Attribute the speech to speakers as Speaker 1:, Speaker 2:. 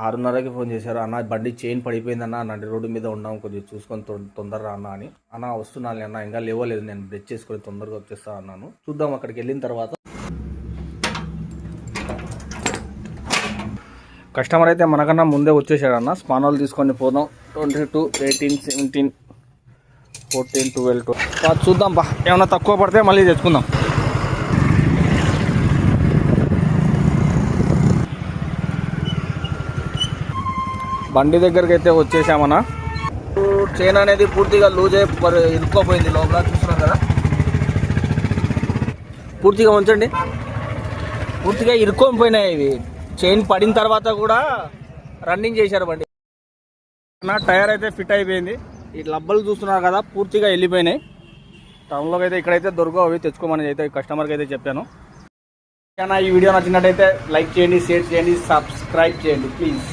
Speaker 1: 6:30కి phone చేశారు. అన్న బండి చైన్ పడిపోయిందన్న, నడి రోడ్డు మీద ఉన్నాం, కొంచెం చూసుకొని తొందరగా అన్న అని. అన్న వస్తున్నాను అన్న, ఇంకా లేవలేదు, నేను బ్రెచ్ చేసుకొని తొందరగా వచ్చేస్తా అన్నాను. చూద్దాం అక్కడికి వెళ్ళిన తర్వాత. కస్టమర్ అయితే మనకన్నా ముందే వచ్చేసాడన్న. స్పానాలు తీసుకొని పోదాం. 22, 18, 17, 14, 12. చూద్దాం బా, ఏమన్నా తక్కువ పడితే మళ్ళీ తెచ్చుకుందాం. బండి దగ్గరికి అయితే వచ్చేసామన్నా. చైన్ అనేది పూర్తిగా లూజ్ అయి ఇరుక్కోపోయింది లోపల, చూస్తున్నాం కదా. పూర్తిగా ఉంచండి, పూర్తిగా ఇరుక్కోపోయినాయి ఇవి. చైన్ పడిన తర్వాత కూడా రన్నింగ్ చేశారు బండి. నా టైర్ అయితే ఫిట్ అయిపోయింది. ఈ లబ్బలు చూస్తున్నారు కదా, పూర్తిగా వెళ్ళిపోయినాయి. టౌన్లోకి అయితే ఇక్కడైతే దొరకవు, అవి తెచ్చుకోమని అయితే కస్టమర్కి అయితే చెప్పాను. ఈ వీడియో నచ్చినట్టయితే లైక్ చేయండి, షేర్ చేయండి, సబ్స్క్రైబ్ చేయండి ప్లీజ్.